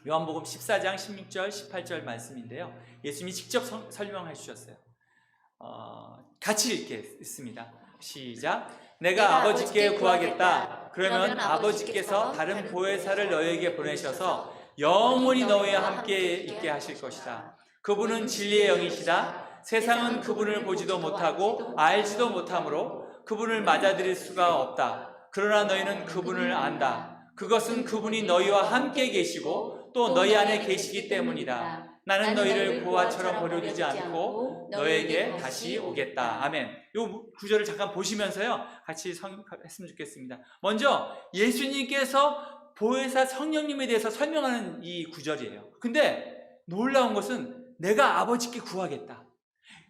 요한복음 14장 16절 18절 말씀인데요, 예수님이 직접 설명해 주셨어요. 같이 읽겠습니다. 시작. 내가 아버지께 구하겠다. 그러면 아버지께서 다른 보혜사를 너희에게 보내셔서 영원히 너희와 함께 있게 하실 것이다. 그분은 진리의 영이시다. 세상은 그분을 보지도 못하고 알지도 못하므로 그분을 맞아들일 수가 없다. 그러나 너희는 그분을 안다. 그것은 그분이 너희와 함께 계시고 또 너희 안에 계시기 때문이다. 나는 너희를 고아처럼 버려두지 않고 너희에게 다시 오겠다. 아멘. 이 구절을 잠깐 보시면서요, 같이 했으면 좋겠습니다. 먼저 예수님께서 보혜사 성령님에 대해서 설명하는 이 구절이에요. 근데 놀라운 것은 내가 아버지께 구하겠다.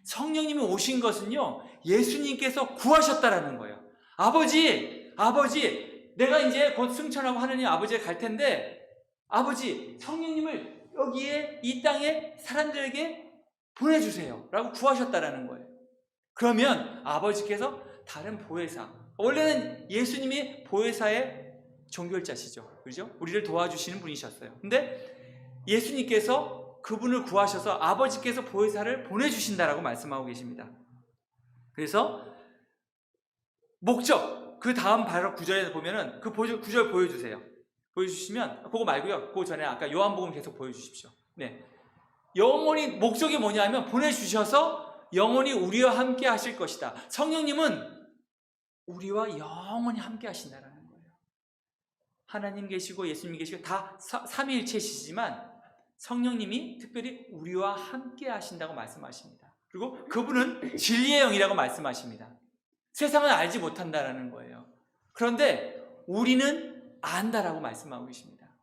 성령님이 오신 것은요, 예수님께서 구하셨다라는 거예요. 아버지, 내가 이제 곧 승천하고 하느님 아버지에 갈 텐데, 아버지, 성령님을 여기에 이 땅에 사람들에게 보내주세요 라고 구하셨다라는 거예요. 그러면 아버지께서 다른 보혜사, 원래는 예수님이 보혜사의 종결자시죠, 그죠? 우리를 도와주시는 분이셨어요. 근데 예수님께서 그분을 구하셔서 아버지께서 보혜사를 보내주신다라고 말씀하고 계십니다. 그래서 목적, 그 다음 바로 구절에 보면은 그 구절 보여주세요. 보여주시면, 그거 말고요, 그 전에 아까 요한복음 계속 보여주십시오. 네, 영원히 목적이 뭐냐면 보내주셔서 영원히 우리와 함께 하실 것이다. 성령님은 우리와 영원히 함께 하신다는 거예요. 하나님 계시고 예수님 계시고 다 삼위일체시지만 성령님이 특별히 우리와 함께 하신다고 말씀하십니다. 그리고 그분은 진리의 영이라고 말씀하십니다. 세상은 알지 못한다라는 거예요. 그런데 우리는 안다라고 말씀하고 계십니다.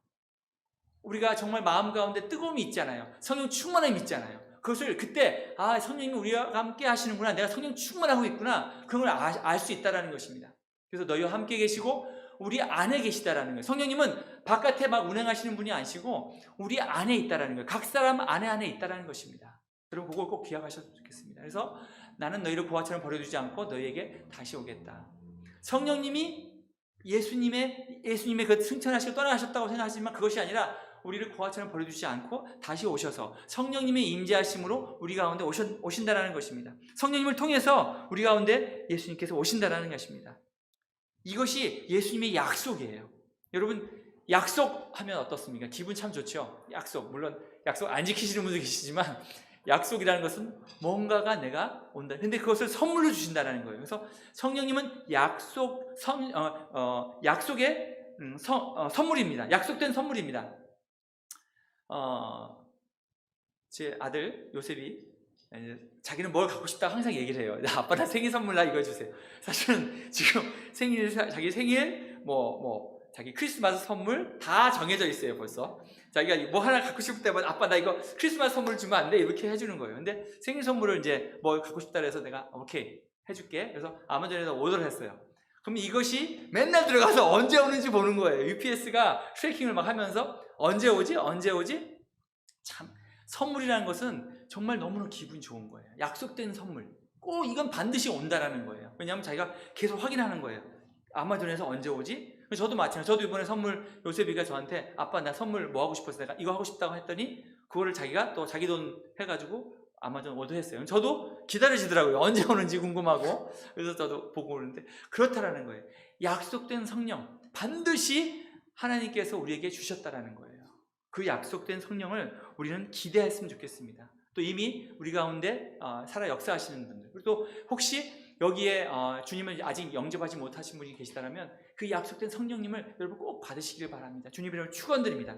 우리가 정말 마음 가운데 뜨거움이 있잖아요. 성령 충만함이 있잖아요. 그것을 그때 성령님이 우리와 함께 하시는구나, 내가 성령 충만하고 있구나, 그런 걸 알 수 있다는 것입니다. 그래서 너희와 함께 계시고 우리 안에 계시다라는 거예요. 성령님은 바깥에 막 운행하시는 분이 아니시고 우리 안에 있다라는 거예요. 각 사람 안에 있다라는 것입니다. 여러분 그걸 꼭 기억하셨으면 좋겠습니다. 그래서 나는 너희를 고아처럼 버려두지 않고 너희에게 다시 오겠다. 성령님이 예수님의 그 승천하시고 떠나가셨다고 생각하시지만 그것이 아니라 우리를 고아처럼 버려두지 않고 다시 오셔서 성령님의 임재하심으로 우리 가운데 오신다라는 것입니다. 성령님을 통해서 우리 가운데 예수님께서 오신다라는 것입니다. 이것이 예수님의 약속이에요. 여러분, 약속하면 어떻습니까? 기분 참 좋죠? 약속, 물론 약속 안 지키시는 분도 계시지만 약속이라는 것은 뭔가가 내가 온다. 근데 그것을 선물로 주신다는 거예요. 그래서 성령님은 약속의 선물입니다. 약속된 선물입니다. 제 아들 요셉이 자기는 뭘 갖고 싶다 항상 얘기를 해요. 아빠 나 생일 선물 나 이거 해주세요. 사실은 지금 자기 생일 자기 크리스마스 선물 다 정해져 있어요. 벌써 자기가 뭐 하나 갖고 싶을 때마다 아빠 나 이거 크리스마스 선물 주면 안 돼? 이렇게 해주는 거예요. 근데 생일 선물을 이제 뭐 갖고 싶다 그래서 내가 오케이 해줄게. 그래서 아마존에서 오더를 했어요. 그럼 이것이 맨날 들어가서 언제 오는지 보는 거예요. UPS가 트래킹을 막 하면서 언제 오지? 참 선물이라는 것은 정말 너무나 기분이 좋은 거예요. 약속된 선물, 꼭 이건 반드시 온다라는 거예요. 왜냐하면 자기가 계속 확인하는 거예요. 아마존에서 언제 오지? 저도 마찬가지예요. 저도 이번에 선물, 요셉이가 저한테 아빠 나 선물 뭐 하고 싶어서 내가 이거 하고 싶다고 했더니 그거를 자기가 또 자기 돈 해가지고 아마존 오더했어요. 저도 기다려지더라고요. 언제 오는지 궁금하고. 그래서 저도 보고 오는데 그렇다라는 거예요. 약속된 성령 반드시 하나님께서 우리에게 주셨다라는 거예요. 그 약속된 성령을 우리는 기대했으면 좋겠습니다. 또 이미 우리 가운데 살아 역사하시는 분들, 그리고 또 혹시 여기에 주님을 아직 영접하지 못하신 분이 계시다면 그 약속된 성령님을 여러분 꼭 받으시길 바랍니다. 주님 이름으로 축원드립니다.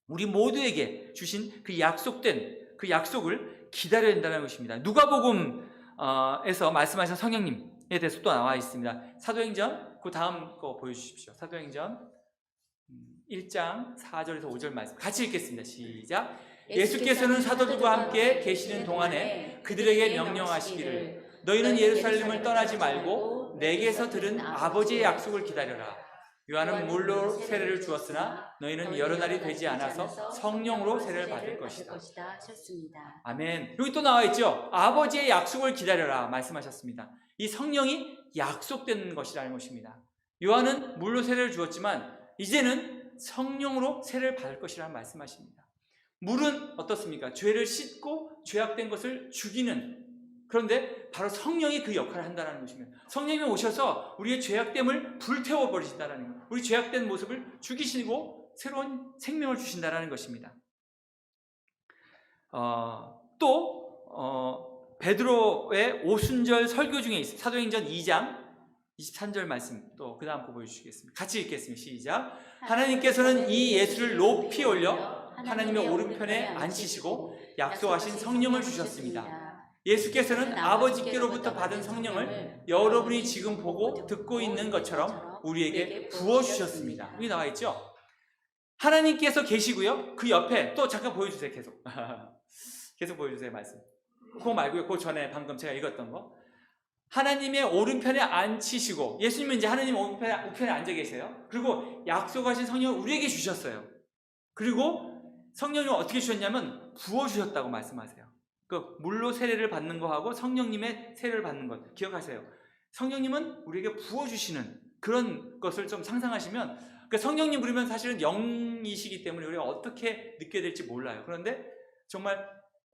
우리 모두에게 주신 그 약속된 그 약속을 기다려야 된다는 것입니다. 누가복음에서 말씀하신 성령님에 대해서 또 나와 있습니다. 사도행전 그 다음 거 보여주십시오. 사도행전 1장 4절에서 5절 말씀 같이 읽겠습니다. 시작. 예수께서는 사도들과 함께 계시는 동안에 그들에게 명령하시기를 너희는 예루살렘을 떠나지 말고 내게서 들은 아버지의 약속을 기다려라. 요한은 물로 세례를 주었으나 너희는 여러 날이 되지 않아서 성령으로 세례를 받을 것이다. 아멘. 여기 또 나와 있죠. 아버지의 약속을 기다려라 말씀하셨습니다. 이 성령이 약속된 것이라는 것입니다. 요한은 물로 세례를 주었지만 이제는 성령으로 세례를 받을 것이라는 말씀하십니다. 물은 어떻습니까? 죄를 씻고 죄악된 것을 죽이는, 그런데 바로 성령이 그 역할을 한다는 것입니다. 성령이 오셔서 우리의 죄악됨을 불태워 버리신다는 것, 우리 죄악된 모습을 죽이시고 새로운 생명을 주신다는 것입니다. 베드로의 오순절 설교 중에 있습니다. 사도행전 2장 23절 말씀, 또 그 다음 거 보여주시겠습니다. 같이 읽겠습니다. 시작. 하나님께서는 이 예수를 높이 올려 하나님의 오른편에 앉히시고 약속하신 성령을 주셨습니다. 예수께서는 아버지께로부터 받은 성령을 여러분이 지금 보고 듣고 있는 것처럼 우리에게 부어주셨습니다. 여기 나와 있죠? 하나님께서 계시고요, 그 옆에 또 잠깐 보여주세요. 계속 보여주세요. 말씀 그거 말고요, 그 전에 방금 제가 읽었던 거, 하나님의 오른편에 앉히시고, 예수님은 이제 하나님 오른편에 앉아 계세요. 그리고 약속하신 성령을 우리에게 주셨어요. 그리고 성령을 어떻게 주셨냐면 부어주셨다고 말씀하세요. 그 물로 세례를 받는 거하고 성령님의 세례를 받는 것 기억하세요. 성령님은 우리에게 부어주시는 그런 것을 좀 상상하시면, 그러니까 성령님 부르면 사실은 영이시기 때문에 우리가 어떻게 느껴야 될지 몰라요. 그런데 정말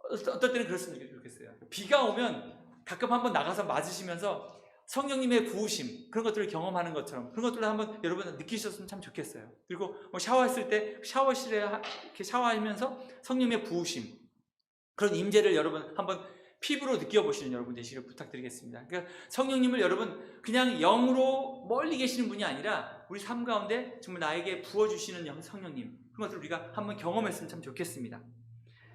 어떨 때는 그랬으면 좋겠어요. 비가 오면 가끔 한번 나가서 맞으시면서 성령님의 부으심, 그런 것들을 경험하는 것처럼 그런 것들을 한번 여러분 느끼셨으면 참 좋겠어요. 그리고 샤워했을 때 샤워실에 이렇게 샤워하면서 성령님의 부으심, 그런 임재를 여러분 한번 피부로 느껴보시는 여러분 되시길 부탁드리겠습니다. 그러니까 성령님을 여러분 그냥 영으로 멀리 계시는 분이 아니라 우리 삶 가운데 정말 나에게 부어주시는 성령님, 그런 것들을 우리가 한번 경험했으면 참 좋겠습니다.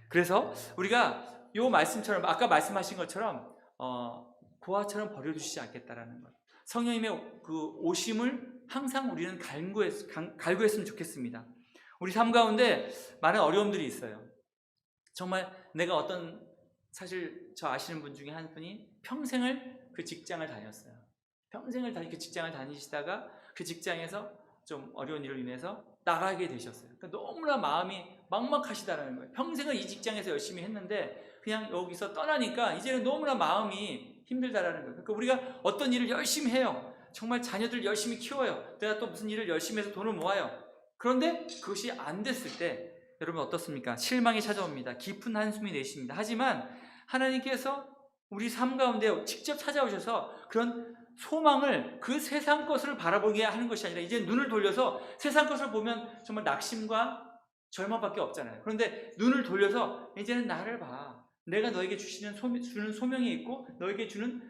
그래서 우리가 이 말씀처럼 아까 말씀하신 것처럼 고아처럼 버려주시지 않겠다라는 것, 성령님의 그 오심을 항상 우리는 갈구했으면 좋겠습니다. 우리 삶 가운데 많은 어려움들이 있어요. 정말 내가 사실 저 아시는 분 중에 한 분이 평생을 그 직장을 다녔어요. 평생을 그 직장을 다니시다가 그 직장에서 좀 어려운 일로 인해서 나가게 되셨어요. 그러니까 너무나 마음이 막막하시다라는 거예요. 평생을 이 직장에서 열심히 했는데 그냥 여기서 떠나니까 이제는 너무나 마음이 힘들다라는 거예요. 그러니까 우리가 어떤 일을 열심히 해요. 정말 자녀들 열심히 키워요. 내가 또 무슨 일을 열심히 해서 돈을 모아요. 그런데 그것이 안 됐을 때 여러분 어떻습니까? 실망이 찾아옵니다. 깊은 한숨이 내쉽니다. 하지만 하나님께서 우리 삶 가운데 직접 찾아오셔서 그런 소망을, 그 세상 것을 바라보게 하는 것이 아니라 이제 눈을 돌려서 세상 것을 보면 정말 낙심과 절망밖에 없잖아요. 그런데 눈을 돌려서 이제는 나를 봐. 내가 너에게 주는 소명이 있고 너에게 주는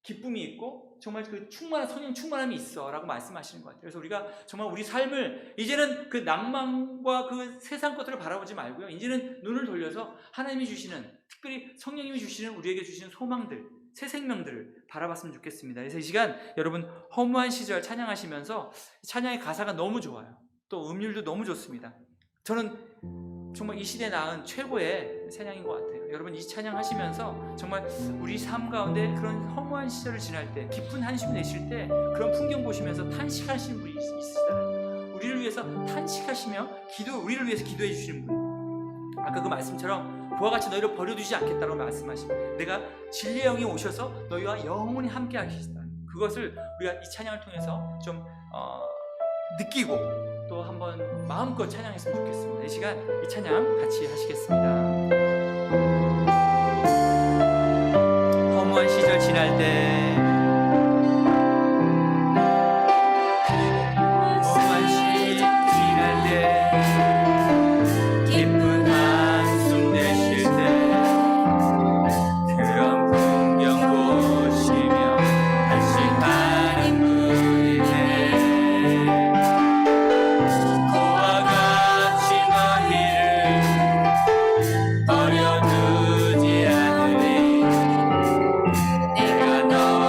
기쁨이 있고 정말 그 성령 충만함이 있어 라고 말씀하시는 것 같아요. 그래서 우리가 정말 우리 삶을 이제는 그 낭만과 그 세상 것들을 바라보지 말고요, 이제는 눈을 돌려서 하나님이 주시는, 특별히 성령님이 주시는, 우리에게 주시는 소망들, 새 생명들을 바라봤으면 좋겠습니다. 그래서 이 시간 여러분 허무한 시절 찬양하시면서 찬양의 가사가 너무 좋아요. 또 음률도 너무 좋습니다. 저는 정말 이 시대에 낳은 최고의 찬양인 것 같아요. 여러분 이 찬양 하시면서 정말 우리 삶 가운데 그런 허무한 시절을 지날 때, 깊은 한숨 내쉴 때 그런 풍경 보시면서 탄식하시는 분이 있으시잖아요. 우리를 위해서 탄식하시며 우리를 위해서 기도해 주시는 분. 아까 그 말씀처럼 그와 같이 너희를 버려두지 않겠다고 말씀하십니다. 내가 진리의 영이 오셔서 너희와 영원히 함께 하시다. 그것을 우리가 이 찬양을 통해서 좀 느끼고 또 한번 마음껏 찬양했으면 좋겠습니다. 이 시간 이 찬양 같이 하시겠습니다. 허무한 시절 지날 때, 허무한 시절 지날 때, 깊은 한숨 내쉴 때, 그런 풍경 보시며 탄식하는 분이네. 고와 같이 너희를 버려두지 않으리. 내가 너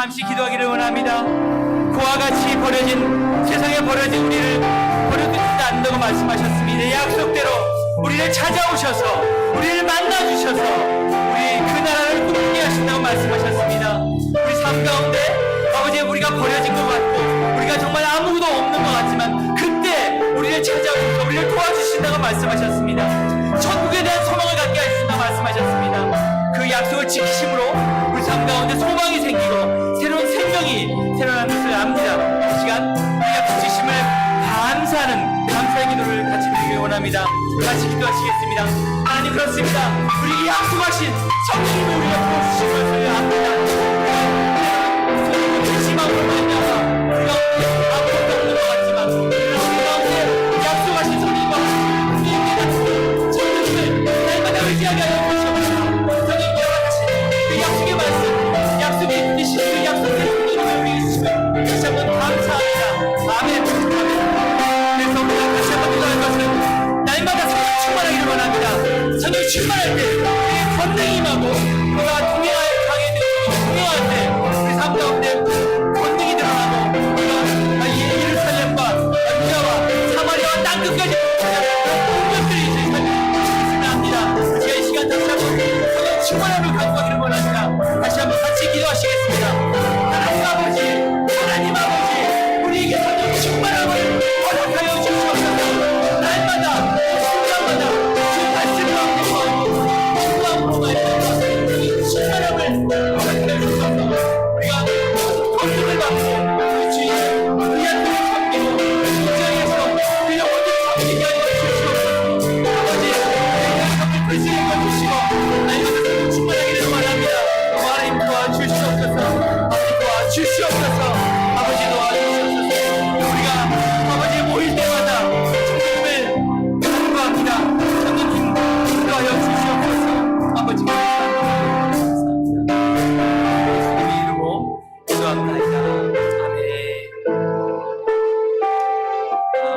잠시 기도하기를 원합니다. 그와 같이 세상에 버려진 우리를 버려두지 않는다고 말씀하셨습니다. 약속대로 우리를 찾아오셔서 우리를 만나주셔서 우리 그 나라를 꿈꾸게 하신다고 말씀하셨습니다. 우리 삶 가운데 아버지, 우리가 버려진 것 같고 우리가 정말 아무것도 없는 것 같지만 그때 우리를 찾아오셔서 우리를 도와주신다고 말씀하셨습니다. 천국에 대한 소망을 갖게 하신다고 말씀하셨습니다. 그 약속을 지키심으로 우리 삶 가운데 소망이 생기고 새로운 생명이 새로운 것을 압니다. 이 시간 우리 약속 지심을 감사의 기도를 같이 드리기 원합니다. 같이 기도하시겠습니다. 하나님, 그렇습니다. 우리에게 약속하신 성령님을 우리가 부어주신 것을 압니다. 희망으로 말미암아 우리가 아무것도 없는 것 같지만 우리 가운데 약속하신 성령님과 우리에게 성령님을 날마다 의지하게 하여 주시옵소서. 성령님과 같이 그 약속의 말씀, 약속의 이신 그 약속의 성령님을 우리에게 주시면 다시 한번 감사합니다. 아멘. 그래서 우리가 다시 한번 기도할 것은 날마다 성령 충만하기를 원합니다. 성령 충만할 때 우리의 권능이 임하고 우리가 동행할 강에 동행할 때 우리 삶 가운데 권능이 드러나고 우리가 예루살렘과 유다와 사마리아와 땅끝까지 공격들이 있을 삶이 합니다. 우리가 이 시간 다시 한번 성령 충만함을 강구하기를 원합니다. 다시 한번 같이 기도하시겠습니다. 하나님 아버지, 우리에게 성령 충만함을 허락하여 주시옵소서. 날마다 순간마다 주 말씀을 얻고 충만함으로 말미암아 이 충만함을 허락하여 주시옵소서. 우리가 권능을 받고 주의 우리한테 섬기고 인정해서 우리의 모든 섬기게 하여 주시옵소서. 아버지, 우리의 섬을 불쌍히 여기시고 날마다 성령 충만하기를 원합니다. 하나님 도와주시옵소서. 아버지 도와주시옵소서. 아버지 도와주시옵소서. 우리가 아버지 모일 때마다 성령님을 간구합니다. 성령님 인도하여 주시옵소서. 아버지 감사합니다. 예수님의 이름으로 기도합니다. 아멘.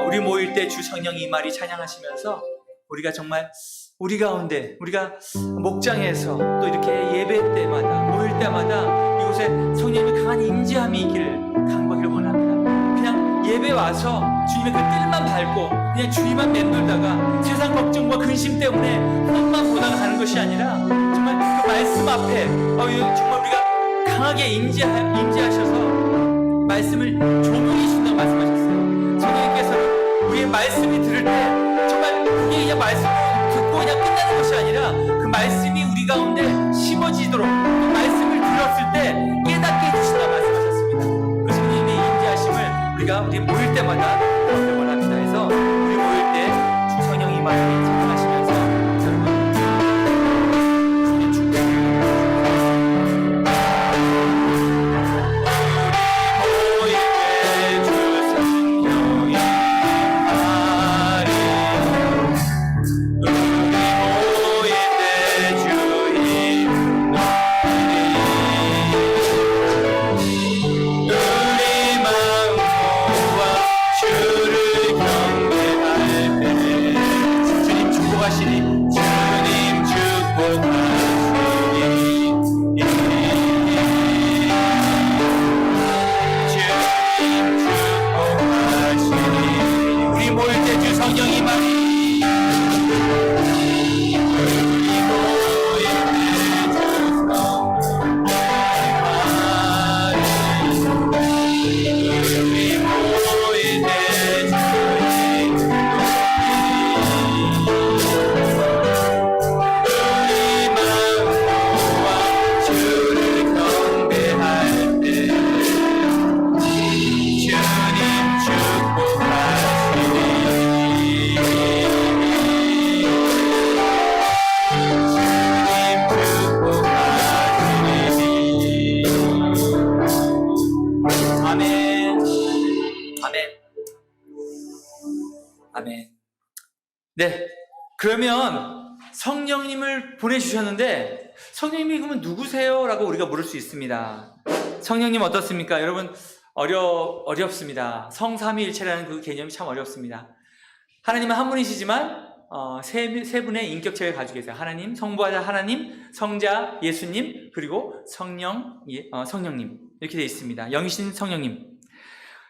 우리 모일 때 주 성령 임하리 찬양하시면서 우리가 정말 우리 가운데 우리가 목장에서 또 이렇게 예배 때마다 모일 때마다 이곳에 성령님의 강한 임재함이 있기를 간구하기를 원합니다. 그냥 예배 와서 주님의 그 뜰만 밟고 그냥 주님만 맴돌다가 세상 걱정과 근심 때문에 헛만 보다가 가는 것이 아니라 정말 그 말씀 앞에 정말 우리가 강하게 임재하셔서 말씀을 조명해 주신다고 말씀하셨어요. 성령님께서는 우리의 말씀이 들을 때 정말 그게 그냥 말씀 듣고 그냥 끝나는 것이 아니라 그 말씀이 우리 가운데 심어지도록 그 말씀을 들었을 때 깨닫게 해주신다고 말씀하셨습니다. 그 성령님의 임재하심을 우리가 우리 모일 때마다 얻을 원합니다. 해서 우리 모일 때 주 성령이 많이 찬양하시면서 여러분 주님 축복합니다. 우리 모일 때 주 성령이 많이 아멘. 네, 그러면 성령님을 보내주셨는데 성령님이 그러면 누구세요? 라고 우리가 물을 수 있습니다. 성령님 어떻습니까? 여러분 어렵습니다. 성삼위일체라는 그 개념이 참 어렵습니다. 하나님은 한 분이시지만 세 분의 인격체를 가지고 계세요. 하나님, 성부하자 하나님, 성자 예수님, 그리고 성령님. 이렇게 되어 있습니다. 영이신 성령님.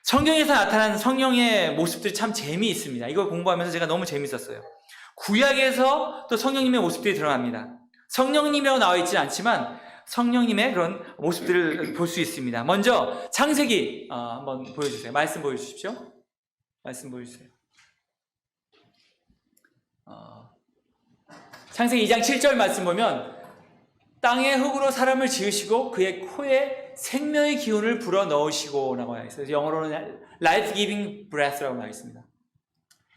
성경에서 나타난 성령의 모습들이 참 재미있습니다. 이걸 공부하면서 제가 너무 재미있었어요. 구약에서 또 성령님의 모습들이 드러납니다. 성령님이라고 나와 있지는 않지만 성령님의 그런 모습들을 볼 수 있습니다. 먼저 창세기 한번 보여주세요. 말씀 보여주십시오. 말씀 보여주세요. 창세기 2장 7절 말씀 보면 땅의 흙으로 사람을 지으시고 그의 코에 생명의 기운을 불어 넣으시고 라고 하여 있어요. 영어로는 life giving breath라고 나와 있습니다.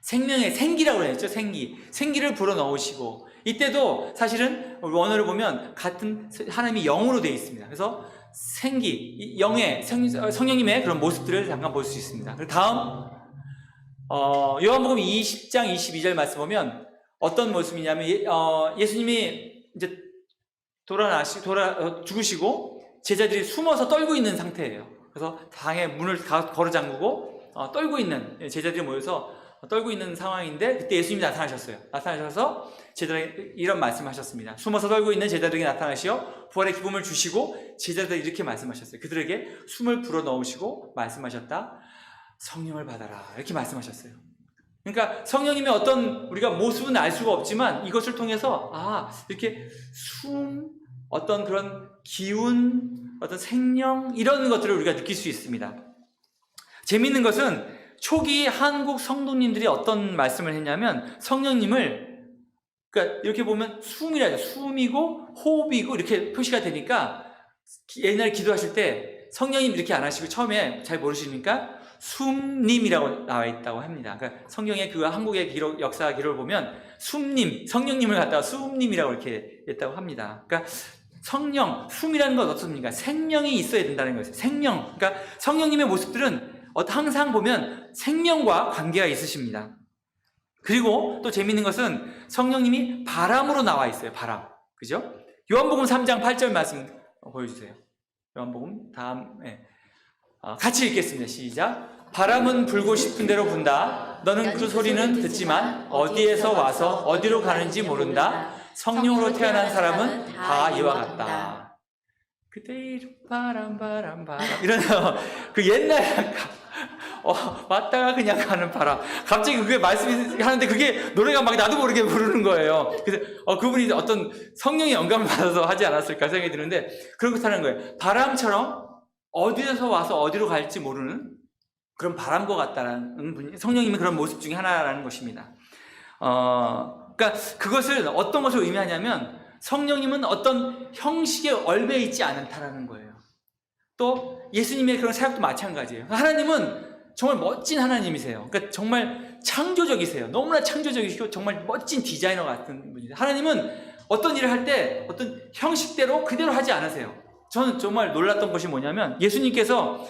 생명의 생기라고 했죠. 생기를 불어 넣으시고, 이때도 사실은 원어를 보면 같은 하나님이 영으로 되어 있습니다. 그래서 생기, 영의 성령님의 그런 모습들을 잠깐 볼 수 있습니다. 그리고 다음 요한복음 20장 22절 말씀 보면 어떤 모습이냐면 예수님이 이제 죽으시고 제자들이 숨어서 떨고 있는 상태예요. 그래서 방에 문을 걸어 잠그고 떨고 있는 제자들이 모여서 떨고 있는 상황인데, 그때 예수님이 나타나셔서 제자들에게 이런 말씀하셨습니다. 숨어서 떨고 있는 제자들에게 나타나시어 부활의 기쁨을 주시고 제자들에게 이렇게 말씀하셨어요. 그들에게 숨을 불어넣으시고 말씀하셨다. 성령을 받아라. 이렇게 말씀하셨어요. 그러니까 성령님의 어떤 우리가 모습은 알 수가 없지만 이것을 통해서 이렇게 어떤 그런 기운, 어떤 생명, 이런 것들을 우리가 느낄 수 있습니다. 재미있는 것은 초기 한국 성도님들이 어떤 말씀을 했냐면 성령님을, 그러니까 이렇게 보면 숨이고 호흡이고 이렇게 표시가 되니까 옛날에 기도하실 때 성령님 이렇게 안 하시고 처음에 잘 모르시니까 숨님이라고 나와 있다고 합니다. 그러니까 성경의 그 한국의 역사 기록을 보면 성령님을 갖다가 숨님이라고 이렇게 했다고 합니다. 그러니까 성령, 숨이라는 건 어떻습니까? 생명이 있어야 된다는 거예요. 생명. 그러니까 성령님의 모습들은 항상 보면 생명과 관계가 있으십니다. 그리고 또 재미있는 것은 성령님이 바람으로 나와 있어요. 바람. 그죠? 요한복음 3장 8절 말씀 보여주세요. 요한복음 같이 읽겠습니다. 시작. 바람은 불고 싶은 대로 분다. 너는 그 소리는 듣지만 어디에서 와서 어디로 가는지 모른다. 성령으로 태어난 사람은 다 이와 같다. 그때 바람 이런 그 옛날 왔다가 그냥 가는 바람. 갑자기 그게 말씀이 하는데 그게 노래가 막 나도 모르게 부르는 거예요. 그래서 그분이 어떤 성령의 영감을 받아서 하지 않았을까 생각이 드는데 그렇다는 거예요. 바람처럼 어디에서 와서 어디로 갈지 모르는 그런 바람과 같다는 분이 성령님의 그런 모습 중에 하나라는 것입니다. 그러니까 그것을 어떤 것을 의미하냐면 성령님은 어떤 형식에 얽매여 있지 않다라는 거예요. 또 예수님의 그런 사역도 마찬가지예요. 하나님은 정말 멋진 하나님이세요. 그러니까 정말 창조적이세요. 너무나 창조적이시고 정말 멋진 디자이너 같은 분이세요. 하나님은 어떤 일을 할 때 어떤 형식대로 그대로 하지 않으세요. 저는 정말 놀랐던 것이 뭐냐면 예수님께서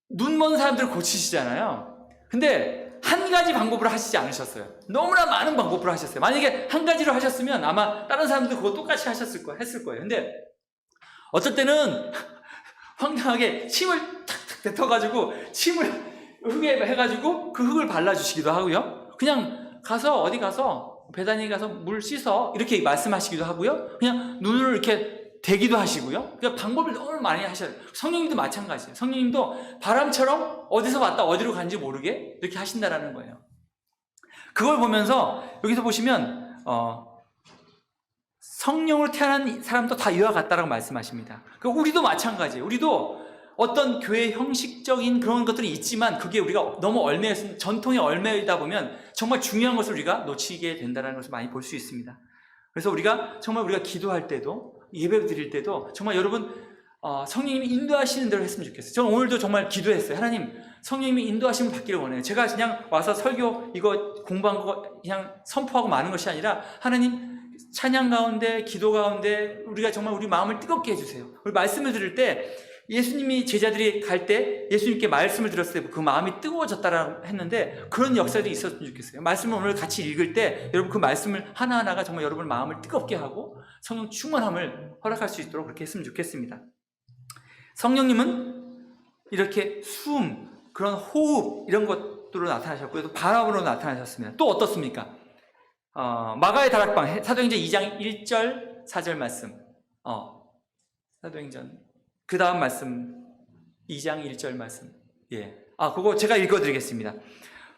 눈 먼 사람들을 고치시잖아요. 근데 한 가지 방법으로 하시지 않으셨어요. 너무나 많은 방법으로 하셨어요. 만약에 한 가지로 하셨으면 아마 다른 사람도 그거 똑같이 했을 거예요. 근데 어떨 때는 황당하게 침을 탁탁 뱉어가지고 침을 흙에 해가지고 그 흙을 발라주시기도 하고요. 그냥 어디 가서 베다니 가서 물 씻어 이렇게 말씀하시기도 하고요. 그냥 눈을 이렇게 대기도 하시고요. 그러니까 방법을 너무 많이 하셔요. 성령님도 마찬가지예요. 성령님도 바람처럼 어디서 왔다 어디로 간지 모르게 이렇게 하신다라는 거예요. 그걸 보면서 여기서 보시면 성령으로 태어난 사람도 다 이와 같다라고 말씀하십니다. 우리도 마찬가지예요. 우리도 어떤 교회 형식적인 그런 것들이 있지만 그게 우리가 너무 전통에 얽매이다 보면 정말 중요한 것을 우리가 놓치게 된다는 것을 많이 볼 수 있습니다. 그래서 우리가 기도할 때도 예배 드릴 때도 정말 여러분 성령님이 인도하시는 대로 했으면 좋겠어요. 저는 오늘도 정말 기도했어요. 하나님, 성령님이 인도하심을 받기를 원해요. 제가 그냥 와서 설교 이거 공부한 거 그냥 선포하고 마는 것이 아니라 하나님 찬양 가운데 기도 가운데 우리가 정말 우리 마음을 뜨겁게 해주세요. 우리 말씀을 들을 때 예수님이 제자들이 갈 때 예수님께 말씀을 들었을 때 그 마음이 뜨거워졌다라고 했는데 그런 역사들이 있었으면 좋겠어요. 말씀을 오늘 같이 읽을 때 여러분 그 말씀을 하나하나가 정말 여러분 마음을 뜨겁게 하고 성령 충만함을 허락할 수 있도록 그렇게 했으면 좋겠습니다. 성령님은 이렇게 그런 호흡 이런 것들로 나타나셨고요. 또 바람으로 나타나셨습니다. 또 어떻습니까? 마가의 다락방 사도행전 2장 1절 4절 말씀 사도행전 그 다음 말씀 2장 1절 말씀. 예. 그거 제가 읽어드리겠습니다.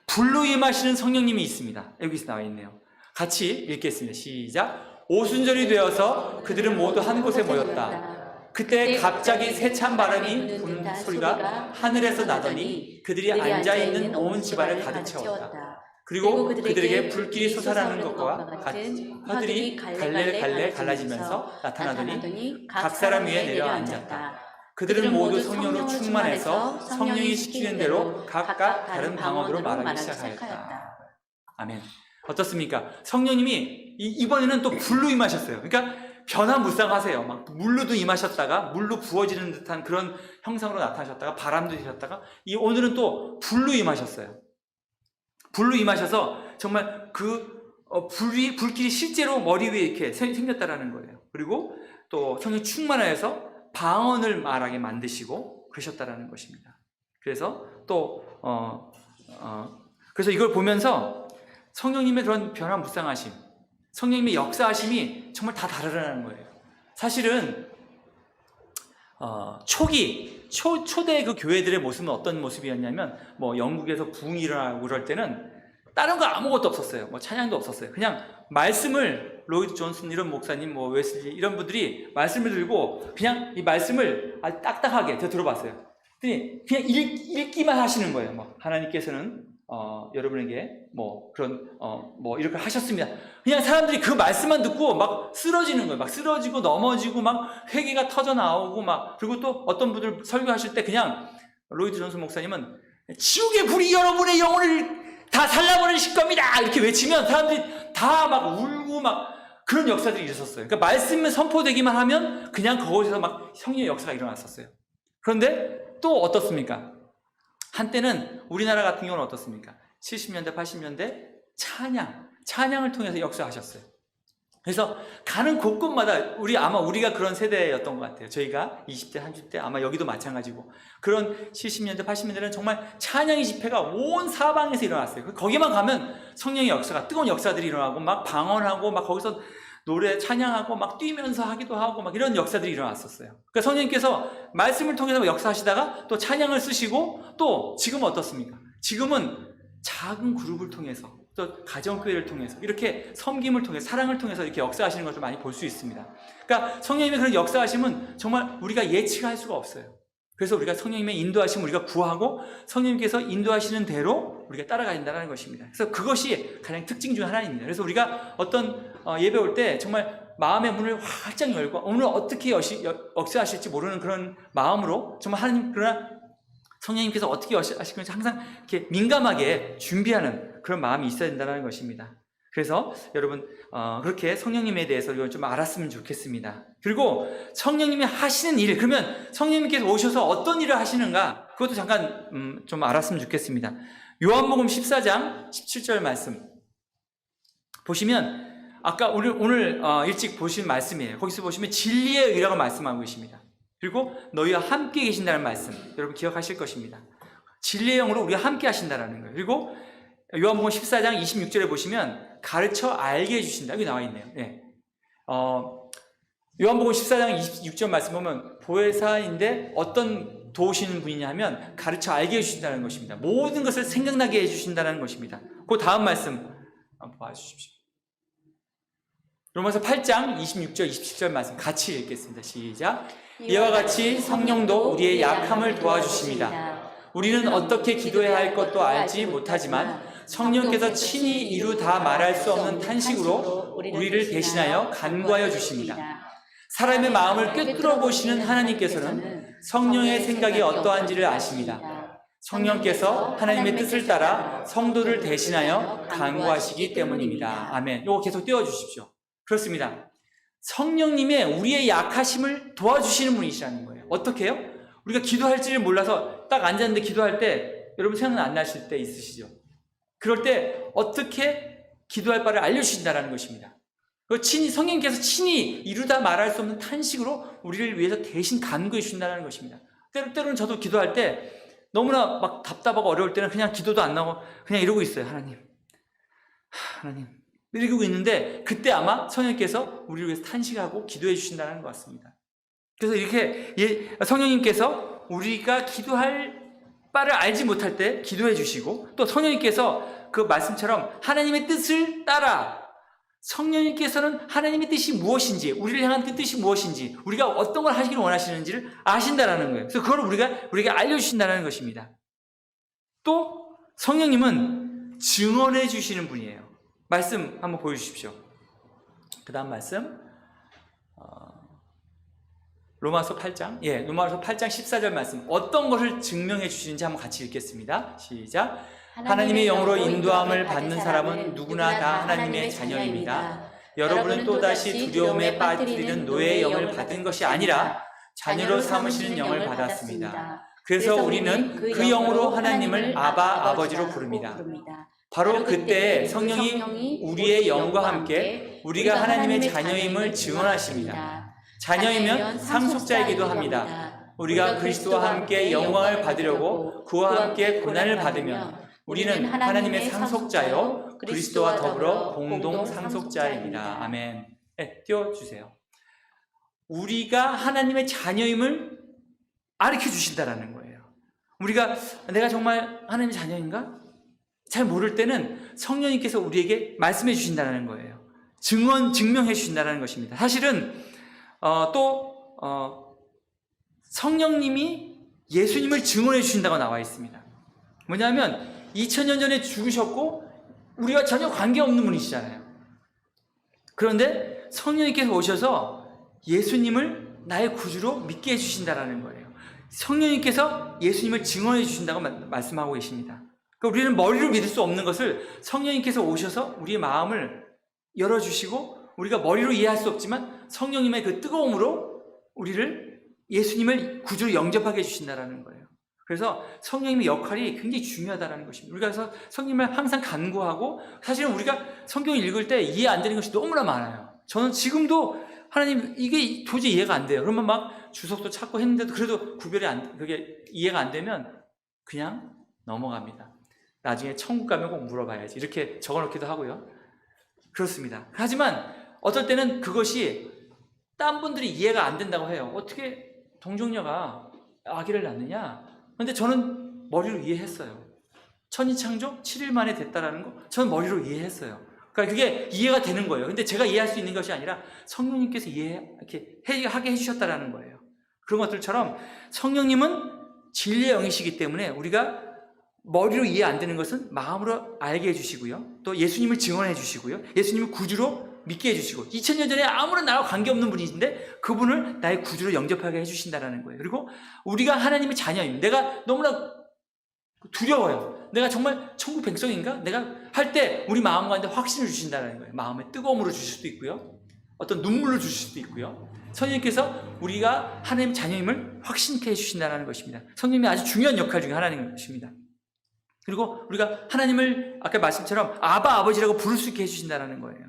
불로 임하시는 성령님이 있습니다. 여기 나와 있네요. 같이 읽겠습니다. 시작. 오순절이 되어서 그들은 모두 한 곳에 모였다. 그때 갑자기 세찬 바람이 부는 소리가 하늘에서 나더니 그들이 앉아있는 온 집안을 가득 채웠다. 그리고 그들에게 불길이 솟아나는 것과 같이 화들이 갈래 갈라지면서 나타나더니 각 사람 위에 내려 앉았다. 그들은 모두 성령으로 충만해서 성령이 시키는 대로 각각 다른 방언으로 말하기 시작하였다. 아멘. 어떻습니까? 성령님이 이번에는 또 불로 임하셨어요. 그러니까 변화무쌍하세요. 막 물로도 임하셨다가 물로 부어지는 듯한 그런 형상으로 나타나셨다가 바람도 되셨다가 오늘은 또 불로 임하셨어요. 불로 임하셔서 정말 불길이 실제로 머리 위에 이렇게 생겼다라는 거예요. 그리고 또 성령 충만하여서 방언을 말하게 만드시고 그러셨다라는 것입니다. 그래서 그래서 이걸 보면서 성령님의 그런 변화무쌍하심, 성령님의 역사하심이 정말 다 다르다는 거예요. 사실은 초대 그 교회들의 모습은 어떤 모습이었냐면 영국에서 부흥이 일어나고 그럴 때는 다른 거 아무것도 없었어요. 찬양도 없었어요. 그냥 말씀을 로이드 존슨 이런 목사님, 웨슬리 이런 분들이 말씀을 들고 그냥 이 말씀을 아주 딱딱하게 제가 들어봤어요. 그냥 읽기만 하시는 거예요. 하나님께서는 여러분에게 이렇게 하셨습니다. 그냥 사람들이 그 말씀만 듣고 막 쓰러지는 거예요. 막 쓰러지고 넘어지고 막 회개가 터져 나오고 그리고 또 어떤 분들 설교하실 때 그냥 로이드 존슨 목사님은 지옥의 불이 여러분의 영혼을 다 살라버리실 겁니다 이렇게 외치면 사람들이 다 막 울고 그런 역사들이 있었어요. 그러니까 말씀이 선포되기만 하면 그냥 그곳에서 막 성령의 역사가 일어났었어요. 그런데 또 어떻습니까? 한때는 우리나라 같은 경우는 어떻습니까? 70년대, 80년대 찬양을 통해서 역사하셨어요. 그래서 가는 곳곳마다 우리가 그런 세대였던 것 같아요. 저희가 20대, 30대 아마 여기도 마찬가지고 그런 70년대, 80년대는 정말 찬양의 집회가 온 사방에서 일어났어요. 거기만 가면 성령의 역사가 뜨거운 역사들이 일어나고 막 방언하고 막 거기서 노래 찬양하고 막 뛰면서 하기도 하고 막 이런 역사들이 일어났었어요. 그러니까 성령님께서 말씀을 통해서 역사하시다가 또 찬양을 쓰시고 또 지금은 어떻습니까? 지금은 작은 그룹을 통해서 또 가정교회를 통해서 이렇게 섬김을 통해서 사랑을 통해서 이렇게 역사하시는 것을 많이 볼 수 있습니다. 그러니까 성령님의 그런 역사하심은 정말 우리가 예측할 수가 없어요. 그래서 우리가 성령님의 인도하심을 우리가 구하고 성령님께서 인도하시는 대로 우리가 따라가야 된다는 것입니다. 그래서 그것이 가장 특징 중 하나입니다. 그래서 우리가 어떤 예배 올 때 정말 마음의 문을 활짝 열고 오늘 어떻게 역사하실지 모르는 그런 마음으로 정말 하나님 그러나 성령님께서 어떻게 하실 건지 항상 이렇게 민감하게 준비하는 그런 마음이 있어야 된다는 것입니다. 그래서 여러분 그렇게 성령님에 대해서 이걸 좀 알았으면 좋겠습니다. 그리고 성령님이 하시는 일, 그러면 성령님께서 오셔서 어떤 일을 하시는가 그것도 잠깐 좀 알았으면 좋겠습니다. 요한복음 14장 17절 말씀 보시면 아까 오늘 일찍 보신 말씀이에요. 거기서 보시면 진리의 의라고 말씀하고 계십니다. 그리고 너희와 함께 계신다는 말씀 여러분 기억하실 것입니다. 진리의 영으로 우리와 함께 하신다는 거예요. 그리고 요한복음 14장 26절에 보시면 가르쳐 알게 해주신다. 여기 나와 있네요. 네. 요한복음 14장 26절 말씀 보면 보혜사인데 어떤 도우시는 분이냐 하면 가르쳐 알게 해주신다는 것입니다. 모든 것을 생각나게 해주신다는 것입니다. 그 다음 말씀 한번 봐주십시오. 로마서 8장 26절 27절 말씀 같이 읽겠습니다. 시작. 이와 같이 성령도 우리의 약함을 도와주십니다. 우리는 어떻게 기도해야 할 것도 알지 못하지만 성령께서 친히 이루 다 말할 수 없는 탄식으로 우리를 대신하여 간구하여 주십니다. 사람의 마음을 꿰뚫어 보시는 하나님께서는 성령의 생각이 어떠한지를 아십니다. 성령께서 하나님의 뜻을 따라 성도를 대신하여 간구하시기 때문입니다. 아멘. 이거 계속 띄워주십시오. 그렇습니다. 성령님의 우리의 약하심을 도와주시는 분이시라는 거예요. 어떻게 해요? 우리가 기도할지를 몰라서 딱 앉았는데 기도할 때 여러분 생각 안 나실 때 있으시죠? 그럴 때 어떻게 기도할 바를 알려주신다는 것입니다. 성령님께서 친히 이루다 말할 수 없는 탄식으로 우리를 위해서 대신 간구해 주신다는 것입니다. 때로는 저도 기도할 때 너무나 막 답답하고 어려울 때는 그냥 기도도 안 나오고 그냥 이러고 있어요. 하나님 이러고 있는데 그때 아마 성령님께서 우리를 위해서 탄식하고 기도해 주신다는 것 같습니다. 그래서 이렇게 성령님께서 우리가 기도할 바를 알지 못할 때 기도해 주시고, 또 성령님께서 그 말씀처럼 하나님의 뜻을 따라, 성령님께서는 하나님의 뜻이 무엇인지, 우리를 향한 그 뜻이 무엇인지, 우리가 어떤 걸 하시기를 원하시는지를 아신다라는 거예요. 그래서 그걸 우리에게 알려주신다는 것입니다. 또 성령님은 증언해 주시는 분이에요. 말씀 한번 보여주십시오. 그 다음 말씀, 로마서 8장, 로마서 8장 14절 말씀, 어떤 것을 증명해 주시는지 한번 같이 읽겠습니다. 시작. 하나님의 영으로 인도함을 받는 사람은 누구나 다 하나님의 자녀입니다. 여러분은 또다시 두려움에 빠뜨리는 노예의 영을 받은 것이 아니라 자녀로 삼으시는 영을 받았습니다. 그래서 우리는 그 영으로 하나님을 아바, 아버지로 부릅니다. 바로 그때 성령이 우리의 영과 함께 우리가 하나님의 자녀임을 증언하십니다. 자녀이면 상속자이기도 합니다. 우리가 그리스도와 함께 영광을 받으려고 그와 함께 고난을 받으면 우리는 하나님의 상속자요 그리스도와 더불어 공동 상속자입니다. 아멘. 네, 띄워주세요. 우리가 하나님의 자녀임을 가르쳐 주신다라는 거예요. 내가 정말 하나님의 자녀인가? 잘 모를 때는 성령님께서 우리에게 말씀해 주신다는 거예요. 증명해 주신다는 것입니다. 사실은 성령님이 예수님을 증언해 주신다고 나와 있습니다. 뭐냐면 2000년 전에 죽으셨고 우리와 전혀 관계없는 분이시잖아요. 그런데 성령님께서 오셔서 예수님을 나의 구주로 믿게 해주신다는 거예요. 성령님께서 예수님을 증언해 주신다고 말씀하고 계십니다. 그러니까 우리는 머리로 믿을 수 없는 것을 성령님께서 오셔서 우리의 마음을 열어주시고, 우리가 머리로 이해할 수 없지만 성령님의 그 뜨거움으로 우리를 예수님을 구주로 영접하게 해주신다는 거예요. 그래서 성령님의 역할이 굉장히 중요하다는 것입니다. 우리가 그래서 성령님을 항상 간구하고, 사실은 우리가 성경을 읽을 때 이해 안 되는 것이 너무나 많아요. 저는 지금도 하나님 이게 도저히 이해가 안 돼요. 그러면 막 주석도 찾고 했는데도 그래도 그게 이해가 안 되면 그냥 넘어갑니다. 나중에 천국 가면 꼭 물어봐야지 이렇게 적어놓기도 하고요. 그렇습니다. 하지만 어떨 때는 그것이 딴 분들이 이해가 안 된다고 해요. 어떻게 동정녀가 아기를 낳느냐? 그런데 저는 머리로 이해했어요. 천지창조 7일 만에 됐다라는 거 저는 머리로 이해했어요. 그러니까 그게 이해가 되는 거예요. 근데 제가 이해할 수 있는 것이 아니라 성령님께서 이해하게 해주셨다라는 거예요. 그런 것들처럼 성령님은 진리의 영이시기 때문에 우리가 머리로 이해 안 되는 것은 마음으로 알게 해주시고요. 또 예수님을 증언해 주시고요. 예수님을 구주로 믿게 해주시고, 2000년 전에 아무런 나와 관계없는 분이신데 그분을 나의 구주로 영접하게 해주신다는 거예요. 그리고 우리가 하나님의 자녀입니다. 내가 너무나 두려워요. 내가 정말 천국 백성인가? 내가 할 때 우리 마음 가운데 확신을 주신다는 거예요. 마음의 뜨거움으로 주실 수도 있고요. 어떤 눈물로 주실 수도 있고요. 성령님께서 우리가 하나님의 자녀임을 확신케 해주신다는 것입니다. 성령님이 아주 중요한 역할 중에 하나인 것입니다. 그리고 우리가 하나님을 아까 말씀처럼 아바, 아버지라고 부를 수 있게 해주신다는 거예요.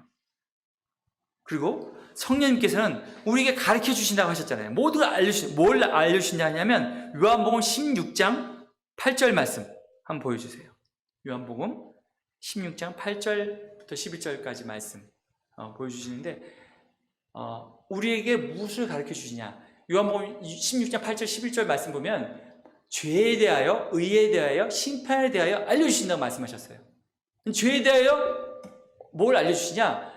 그리고 성령님께서는 우리에게 가르쳐 주신다고 하셨잖아요. 모든 걸 뭘 알려주신다 하냐면 요한복음 16장 8절 말씀 한번 보여주세요. 요한복음 16장 8절부터 11절까지 말씀 보여주시는데 우리에게 무엇을 가르쳐 주시냐. 요한복음 16장 8절 11절 말씀 보면 죄에 대하여, 의에 대하여, 심판에 대하여 알려주신다고 말씀하셨어요. 죄에 대하여 뭘 알려주시냐?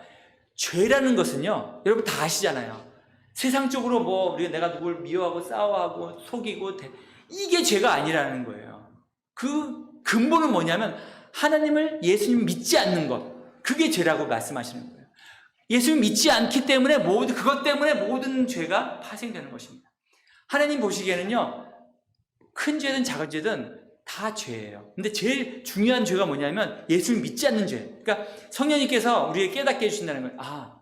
죄라는 것은요, 여러분 다 아시잖아요. 세상적으로 내가 누굴 미워하고 싸워하고 속이고 이게 죄가 아니라는 거예요. 그 근본은 뭐냐면 하나님을, 예수님 믿지 않는 것, 그게 죄라고 말씀하시는 거예요. 예수님 믿지 않기 때문에 그것 때문에 모든 죄가 파생되는 것입니다. 하나님 보시기에는요, 큰 죄든 작은 죄든 다 죄예요. 근데 제일 중요한 죄가 뭐냐면 예수님 믿지 않는 죄. 그러니까 성령님께서 우리에게 깨닫게 해주신다는 거예요.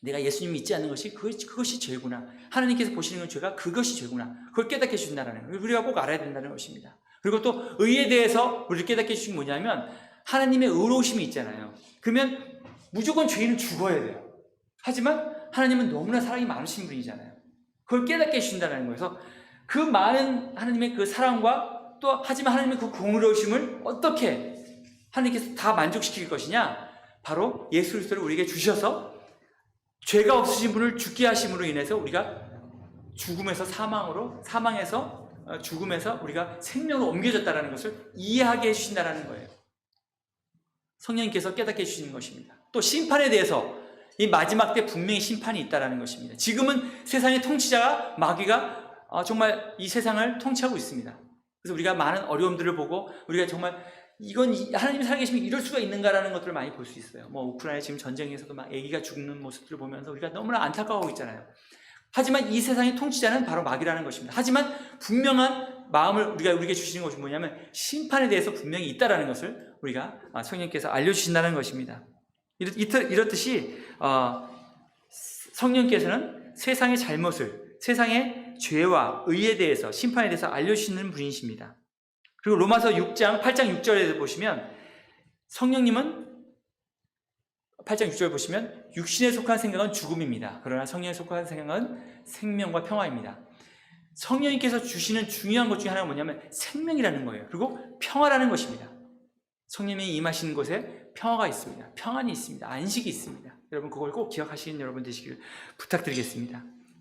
내가 예수님 믿지 않는 것이 그것이 죄구나. 하나님께서 보시는 건 죄가 그것이 죄구나. 그걸 깨닫게 해주신다는 거예요. 우리가 꼭 알아야 된다는 것입니다. 그리고 또 의에 대해서 우리를 깨닫게 해주신 게 뭐냐면 하나님의 의로우심이 있잖아요. 그러면 무조건 죄인은 죽어야 돼요. 하지만 하나님은 너무나 사랑이 많으신 분이잖아요. 그걸 깨닫게 해주신다는 거예요. 그래서 그 많은 하나님의 그 사랑과 또 하지만 하나님의 그 공의로우심을 어떻게 하나님께서 다 만족시킬 것이냐? 바로 예수 그리스도를 우리에게 주셔서 죄가 없으신 분을 죽게 하심으로 인해서 우리가 죽음에서 사망에서 죽음에서 우리가 생명으로 옮겨졌다는 것을 이해하게 해주신다는 거예요. 성령님께서 깨닫게 해주시는 것입니다. 또 심판에 대해서 이 마지막 때 분명히 심판이 있다는 것입니다. 지금은 세상의 통치자가 마귀가 정말 이 세상을 통치하고 있습니다. 그래서 우리가 많은 어려움들을 보고 우리가 정말 이건 하나님이 살아계시면 이럴 수가 있는가라는 것들을 많이 볼 수 있어요. 뭐 우크라이나 지금 전쟁에서도 막 아기가 죽는 모습들을 보면서 우리가 너무나 안타까워하고 있잖아요. 하지만 이 세상의 통치자는 바로 마귀라는 것입니다. 하지만 분명한 마음을 우리에게 주시는 것이 뭐냐면 심판에 대해서 분명히 있다라는 것을 우리가 성령께서 알려주신다는 것입니다. 이렇듯이 성령께서는 세상의 잘못을, 세상의 죄와 의에 대해서, 심판에 대해서 알려주시는 분이십니다. 그리고 로마서 6장 8장 6절에 보시면 성령님은 8장 6절 보시면 육신에 속한 생각은 죽음입니다. 그러나 성령에 속한 생각은 생명과 평화입니다. 성령님께서 주시는 중요한 것 중에 하나가 뭐냐면 생명이라는 거예요. 그리고 평화라는 것입니다. 성령님이 임하시는 곳에 평화가 있습니다. 평안이 있습니다. 안식이 있습니다. 여러분 그걸 꼭 기억하시는 여러분 되시길 부탁드리겠습니다.